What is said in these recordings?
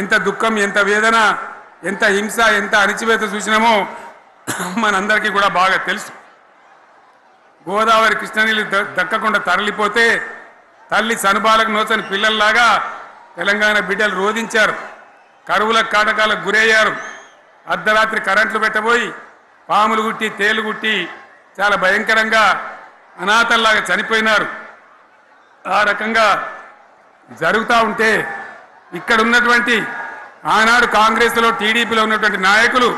ఎంత దుఃఖం, ఎంత వేదన, ఎంత హింస, ఎంత అణిచివేత చూసినామో మనందరికీ కూడా బాగా తెలుసు. గోదావరి కృష్ణనీళ్ళు దక్కకుండా తరలిపోతే తల్లి సనుబాలకు నోచని పిల్లల్లాగా తెలంగాణ బిడ్డలు రోధించారు, కరువుల కాటకాలకు గురయ్యారు, అర్ధరాత్రి కరెంట్లు పెట్టబోయి పాములు గుట్టి తేలు గుట్టి చాలా భయంకరంగా అనాథల్లాగా చనిపోయినారు. ఆ రకంగా జరుగుతూ ఉంటే ఇక్కడ ఉన్నటువంటి ఆనాడు కాంగ్రెస్లో టీడీపీలో ఉన్నటువంటి నాయకులు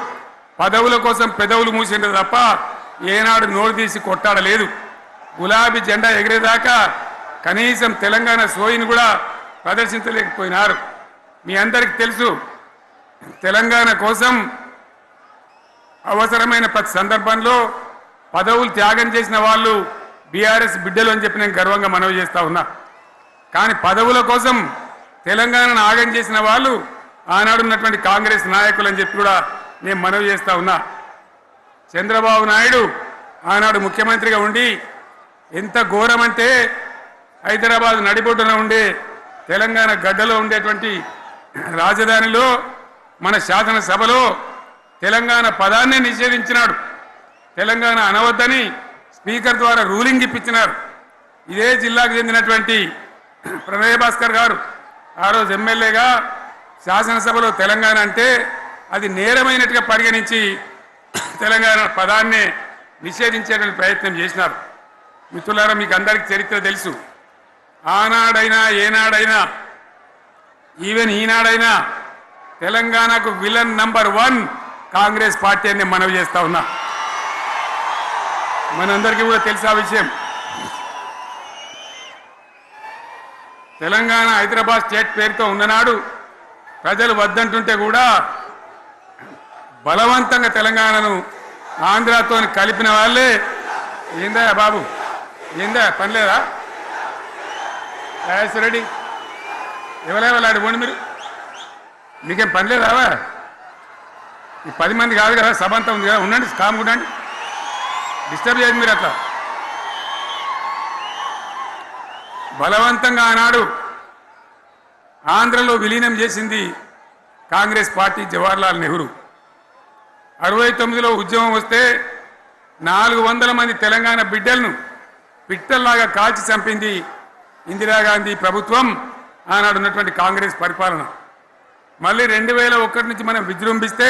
పదవుల కోసం పెదవులు మూసిండ్రు తప్ప ఏనాడు నోరు తీసి కొట్టాడలేదు. గులాబీ జెండా ఎగిరేదాకా కనీసం తెలంగాణ సోయిని కూడా ప్రదర్శించలేకపోయినారు. మీ అందరికీ తెలుసు, తెలంగాణ కోసం అవసరమైన ప్రతి సందర్భంలో పదవులు త్యాగం చేసిన వాళ్ళు బీఆర్ఎస్ బిడ్డలు అని చెప్పి నేను గర్వంగా మనవి చేస్తా ఉన్నా. కానీ పదవుల కోసం తెలంగాణను ఆగం చేసిన వాళ్ళు ఆనాడు ఉన్నటువంటి కాంగ్రెస్ నాయకులు అని చెప్పి కూడా నేను మనవి చేస్తా ఉన్నా. చంద్రబాబు నాయుడు ఆనాడు ముఖ్యమంత్రిగా ఉండి ఎంత ఘోరమంటే హైదరాబాద్ నడిబొడ్డున ఉండే తెలంగాణ గడ్డలో ఉండేటువంటి రాజధానిలో మన శాసనసభలో తెలంగాణ పదాన్ని నిషేధించినాడు. తెలంగాణ అనవద్దని స్పీకర్ ద్వారా రూలింగ్ ఇప్పించినారు. ఇదే జిల్లాకు చెందినటువంటి ప్రణయ్ భాస్కర్ గారు ఆ రోజు ఎమ్మెల్యేగా శాసనసభలో తెలంగాణ అంటే అది నేరమైనట్టుగా పరిగణించి తెలంగాణ పదాన్ని నిషేధించేటువంటి ప్రయత్నం చేసినారు. మిత్రులారా, మీకు అందరికీ చరిత్ర తెలుసు. ఆనాడైనా ఏనాడైనా ఈవెన్ ఈనాడైనా తెలంగాణకు విలన్ నంబర్ 1 కాంగ్రెస్ పార్టీ అని మనవి చేస్తా ఉన్నా. మనందరికీ కూడా తెలుసు ఆ విషయం. తెలంగాణ హైదరాబాద్ స్టేట్ పేరుతో ఉన్ననాడు ప్రజలు వద్దంటుంటే కూడా బలవంతంగా తెలంగాణను ఆంధ్రాతో కలిపిన వాళ్ళే. ఏందా బాబు, ఏందా పనిలేదా? రెడ్డి ఎవరెవరు పోండి, మీరు మీకేం పనిలేదావా? ఈ 10 మంది కాదు కదా, సభ అంతా ఉంది కదా, ఉండండి, కామ్ ఉండండి, డిస్టర్బ్ చేయండి మీరు. అట్లా బలవంతంగా ఆనాడు ఆంధ్రలో విలీనం చేసింది కాంగ్రెస్ పార్టీ, జవహర్లాల్ నెహ్రూ. 69లో ఉద్యమం వస్తే 400 మంది తెలంగాణ బిడ్డలను పిట్టల్లాగా కాల్చి చంపింది ఇందిరాగాంధీ ప్రభుత్వం, ఆనాడు ఉన్నటువంటి కాంగ్రెస్ పరిపాలన. మళ్ళీ 2001 నుంచి మనం విజృంభిస్తే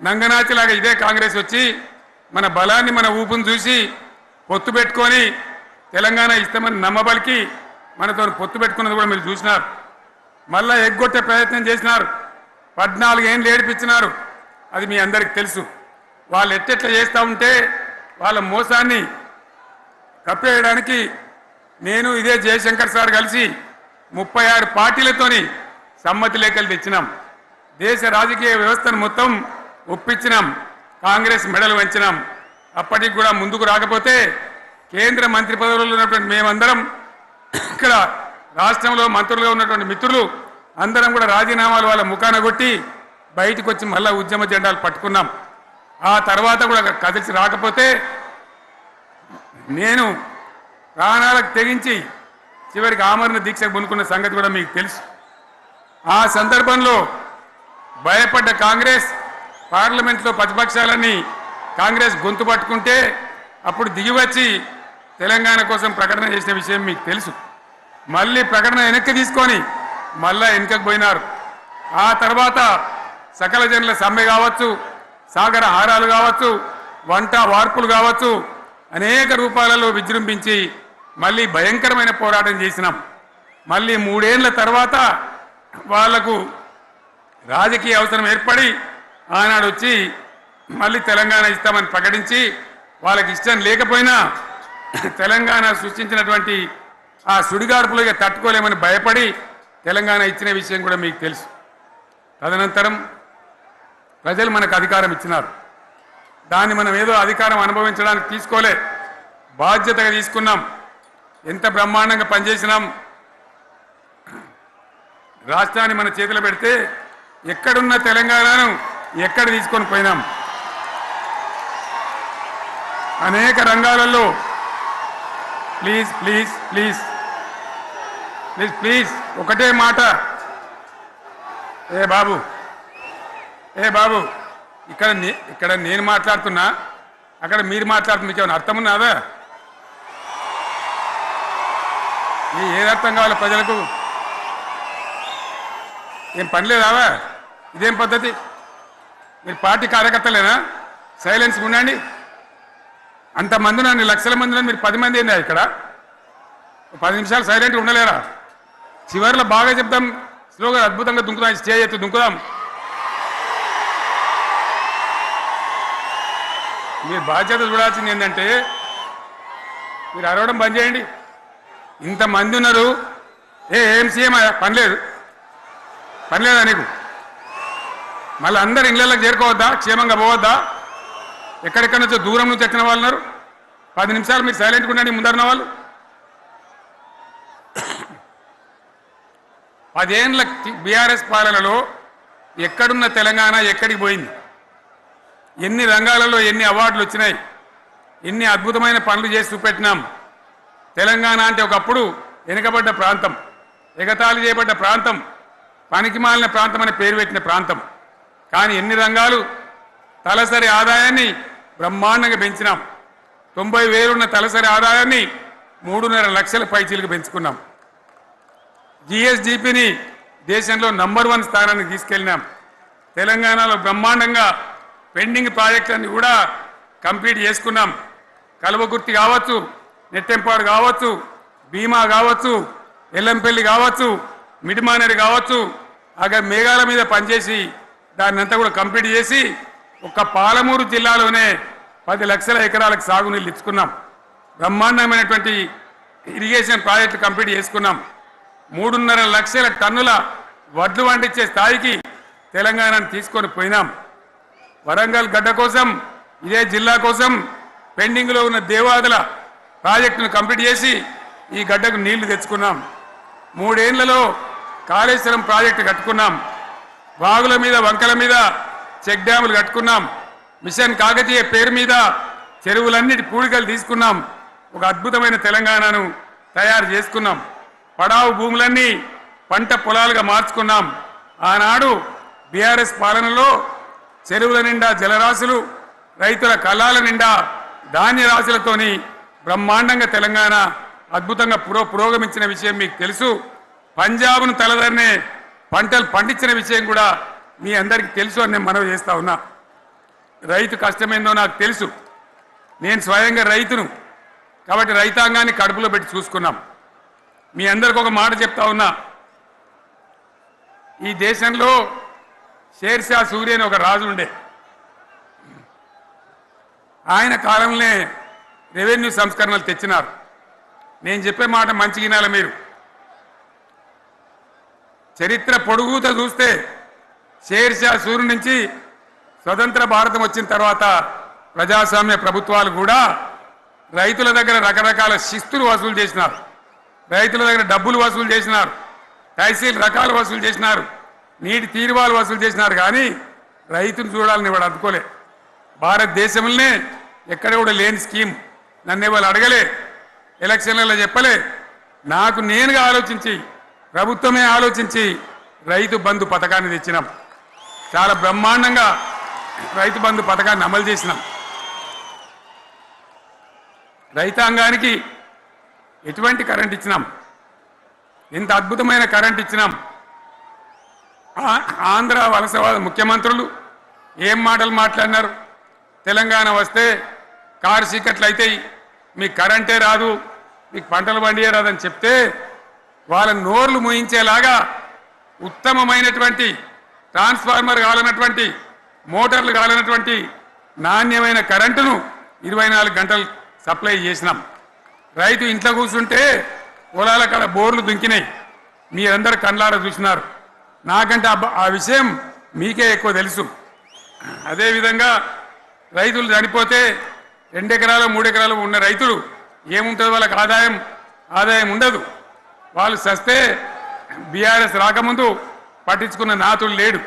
నంగనాచిలాగా ఇదే కాంగ్రెస్ వచ్చి మన బలాన్ని, మన ఊపును చూసి పొత్తు పెట్టుకొని తెలంగాణ ఇస్తామని నమ్మబలికి మనతో పొత్తు పెట్టుకున్నది కూడా మీరు చూసినారు. మళ్ళా ఎగ్గొట్టే ప్రయత్నం చేసినారు, 14 ఏళ్ళు ఏడిపించినారు. అది మీ అందరికి తెలుసు. వాళ్ళు ఎట్టెట్లా చేస్తూ ఉంటే వాళ్ళ మోసాన్ని కప్పేయడానికి నేను ఇదే జయశంకర్ సార్ కలిసి 36 పార్టీలతోని సమ్మతి లేఖలు తెచ్చినాం. దేశ రాజకీయ వ్యవస్థను మొత్తం ఒప్పించినాం, కాంగ్రెస్ మెడలు వంచినాం. అప్పటికి కూడా ముందుకు రాకపోతే కేంద్ర మంత్రి పదవుల్లో ఉన్నటువంటి మేమందరం, ఇక్కడ రాష్ట్రంలో మంత్రులుగా ఉన్నటువంటి మిత్రులు అందరం కూడా రాజీనామాలు వాళ్ళ ముఖాన కొట్టి బయటకు వచ్చి మళ్ళా ఉద్యమ జెండాలు పట్టుకున్నాం. ఆ తర్వాత కూడా కదిలిసి రాకపోతే నేను ప్రాణాలకు తెగించి చివరికి ఆమరణ దీక్షకు పునుకున్న సంగతి కూడా మీకు తెలుసు. ఆ సందర్భంలో భయపడ్డ కాంగ్రెస్ పార్లమెంట్లో ప్రతిపక్షాలన్నీ కాంగ్రెస్ గొంతు పట్టుకుంటే అప్పుడు దిగివచ్చి తెలంగాణ కోసం ప్రకటన చేసిన విషయం మీకు తెలుసు. మళ్ళీ ప్రకటన వెనక్కి తీసుకొని మళ్ళా వెనుకకు పోయినారు. ఆ తర్వాత సకల జనుల సమ్మె కావచ్చు, సాగర హారాలు కావచ్చు, వంట వార్పులు కావచ్చు, అనేక రూపాలలో విజృంభించి మళ్ళీ భయంకరమైన పోరాటం చేసినాం. మళ్ళీ 3 ఏళ్ల తర్వాత వాళ్లకు రాజకీయ అవసరం ఏర్పడి ఆనాడు వచ్చి మళ్ళీ తెలంగాణ ఇస్తామని ప్రకటించి వాళ్ళకి ఇష్టం లేకపోయినా తెలంగాణ సృష్టించినటువంటి ఆ సుడిగాడుపులుగా తట్టుకోలేమని భయపడి తెలంగాణ ఇచ్చిన విషయం కూడా మీకు తెలుసు. తదనంతరం ప్రజలు మనకు అధికారం ఇచ్చినారు. దాన్ని మనం ఏదో అధికారం అనుభవించడానికి తీసుకోలే, బాధ్యతగా తీసుకున్నాం. ఎంత బ్రహ్మాండంగా పనిచేసినాం. రాష్ట్రాన్ని మన చేతిలో పెడితే ఎక్కడున్న తెలంగాణను ఎక్కడ తీసుకొని పోయినాం. అనేక రంగాలలో please please please please please ఒకటే మాట, ఏ బాబు ఏ బాబు ఇక్కడ నేను మాట్లాడుతున్నా, అక్కడ మీరు మాట్లాడుతున్నా, మీకు ఏమైనా అర్థం ఉన్నదా? ఏది అర్థం కావాలి ప్రజలకు? ఏం పని లేదావా? ఇదేం పద్ధతి? మీరు పార్టీ కార్యకర్తలేనా? సైలెన్స్ ఉండండి. అంతమంది నన్ను లక్షల మంది, మీరు 10 మంది ఏందా ఇక్కడ? 10 నిమిషాలు సైలెంట్గా ఉండలేరా? చివరిలో బాగా చెప్తాం, స్లోగా అద్భుతంగా దుంకుదాం, స్టేజ్ ఎత్తు దుంకుదాం. మీరు బాధ్యత చూడాల్సింది ఏంటంటే, మీరు అరవడం బంద్ చేయండి. ఇంతమంది ఉన్నారు, ఏం సీఎం పనిలేదా నీకు? మళ్ళీ అందరు ఇళ్ళకి చేరుకోవద్దా? క్షేమంగా పోవద్దా? ఎక్కడెక్కడి నుంచో దూరం నుంచి వచ్చిన వాళ్ళు ఉన్నారు. 10 నిమిషాలు మీరు సైలెంట్గా ఉండండి. ముందరున్న వాళ్ళు 10 ఏళ్ళ బీఆర్ఎస్ పాలనలో ఎక్కడున్న తెలంగాణ ఎక్కడికి పోయింది? ఎన్ని రంగాలలో ఎన్ని అవార్డులు వచ్చినాయి? ఎన్ని అద్భుతమైన పనులు చేసి చూపెట్టినాం. తెలంగాణ అంటే ఒకప్పుడు వెనుకబడ్డ ప్రాంతం, ఎగతాళి చేయబడ్డ ప్రాంతం, పనికి మాలిన ప్రాంతం అని పేరు పెట్టిన ప్రాంతం. కానీ ఎన్ని రంగాలు, తలసరి ఆదాయాన్ని బ్రహ్మాండంగా పెంచినాం. 90,000 ఉన్న తలసరి ఆదాయాన్ని 3.5 లక్షల పైచీలకు పెంచుకున్నాం. జిఎస్డిపిని దేశంలో నంబర్ 1 స్థానానికి తీసుకెళ్ళినాం. తెలంగాణలో బ్రహ్మాండంగా పెండింగ్ ప్రాజెక్టులన్నీ కూడా కంప్లీట్ చేసుకున్నాం. కల్వకుర్తి కావచ్చు, నెట్టెంపాడు కావచ్చు, భీమా కావచ్చు, ఎల్లంపల్లి కావచ్చు, మిడిమానేరు కావచ్చు, అక్కడ మేఘాల మీద పనిచేసి దాన్ని అంతా కూడా కంప్లీట్ చేసి ఒక్క పాలమూరు జిల్లాలోనే 10 లక్షల ఎకరాలకు సాగునీళ్ళు ఇచ్చుకున్నాం. బ్రహ్మాండమైనటువంటి ఇరిగేషన్ ప్రాజెక్టు కంప్లీట్ చేసుకున్నాం. 3.5 లక్షల టన్నుల వడ్లు పండించే స్థాయికి తెలంగాణను తీసుకొని పోయినాం. వరంగల్ గడ్డ కోసం, ఇదే జిల్లా కోసం పెండింగ్లో ఉన్న దేవాదుల ప్రాజెక్టును కంప్లీట్ చేసి ఈ గడ్డకు నీళ్లు తెచ్చుకున్నాం. 3 ఏళ్లలో కాళేశ్వరం ప్రాజెక్టు కట్టుకున్నాం. వాగుల మీద, వంకల మీద చెక్ డ్యాములు కట్టుకున్నాం. మిషన్ కాకతీయ పేరు మీద చెరువులన్నిటి పూడికలు తీసుకున్నాం. ఒక అద్భుతమైన తెలంగాణను తయారు చేసుకున్నాం. పడావు భూములన్నీ పంట పొలాలుగా మార్చుకున్నాం. ఆనాడు బీఆర్ఎస్ పాలనలో చెరువుల నిండా జలరాశులు, రైతుల కళ్ళాల నిండా ధాన్య రాశులతోని బ్రహ్మాండంగా తెలంగాణ అద్భుతంగా పురోగమించిన విషయం మీకు తెలుసు. పంజాబ్ను తలదన్నే పంటలు పండించిన విషయం కూడా మీ అందరికీ తెలుసు అని నేను మనవి చేస్తా ఉన్నా. రైతు కష్టమేందో నాకు తెలుసు. నేను స్వయంగా రైతును కాబట్టి రైతాంగాన్ని కడుపులో పెట్టి చూసుకున్నాం. మీ అందరికి ఒక మాట చెప్తా ఉన్నా. ఈ దేశంలో షేర్షా సూరి అని ఒక రాజు ఉండే. ఆయన కాలంలోనే రెవెన్యూ సంస్కరణలు తెచ్చినారు. నేను చెప్పే మాట మంచి వినాల మీరు. చరిత్ర పొడుగుత చూస్తే షేర్షా సూరి నుంచి స్వతంత్ర భారతం వచ్చిన తర్వాత ప్రజాస్వామ్య ప్రభుత్వాలు కూడా రైతుల దగ్గర రకరకాల శిస్తులు వసూలు చేసినారు. రైతుల దగ్గర డబ్బులు వసూలు చేసినారు. తహసీల్ రకాలు వసూలు చేసినారు. నీటి తీరువాలు వసూలు చేసినారు. కానీ రైతును చూడాలని వాడు అందుకోలే. భారతదేశంలోనే ఎక్కడ కూడా లేని స్కీమ్. నన్ను వాళ్ళు అడగలే, ఎలక్షన్లలో చెప్పలే. నాకు నేనుగా ఆలోచించి, ప్రభుత్వమే ఆలోచించి రైతు బంధు పథకాన్ని తెచ్చినాం. చాలా బ్రహ్మాండంగా రైతు బంధు పథకాన్ని అమలు చేసినాం. రైతాంగానికి ఎటువంటి కరెంట్ ఇచ్చినాం, ఎంత అద్భుతమైన కరెంట్ ఇచ్చినాం. ఆంధ్ర వలసవాద ముఖ్యమంత్రులు ఏం మాటలు మాట్లాడినారు? తెలంగాణ వస్తే కారు చీకట్లు అవుతాయి, మీకు కరెంటే రాదు, మీకు పంటలు పండియే రాదని చెప్తే వాళ్ళ నోర్లు మూయించేలాగా ఉత్తమమైనటువంటి ట్రాన్స్ఫార్మర్ కావాలన్నటువంటి, మోటార్లు కావాలన్నటువంటి నాణ్యమైన కరెంటును 24 గంటలు సప్లై చేసినాం. రైతు ఇంట్లో కూర్చుంటే పొలాల కాడ బోర్లు దుంకినాయి. మీరందరూ కళ్ళారా చూసినారు. నాకంటే ఆ విషయం మీకే ఎక్కువ తెలుసు. అదేవిధంగా రైతులు చనిపోతే 2 ఎకరాలు 3 ఎకరాలు ఉన్న రైతులు ఏముంటుంది? వాళ్ళకి ఆదాయం ఉండదు. వాళ్ళు సస్తే బీఆర్ఎస్ రాకముందు పట్టించుకున్న నాతులు లేడు.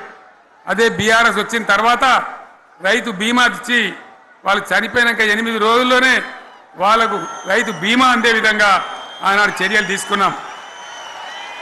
అదే బీఆర్ఎస్ వచ్చిన తర్వాత రైతు బీమా ఇచ్చి వాళ్ళు చనిపోయినాక 8 రోజుల్లోనే వాళ్లకు రైతు బీమా అందే విధంగా ఆనాడు చర్యలు తీసుకున్నాం.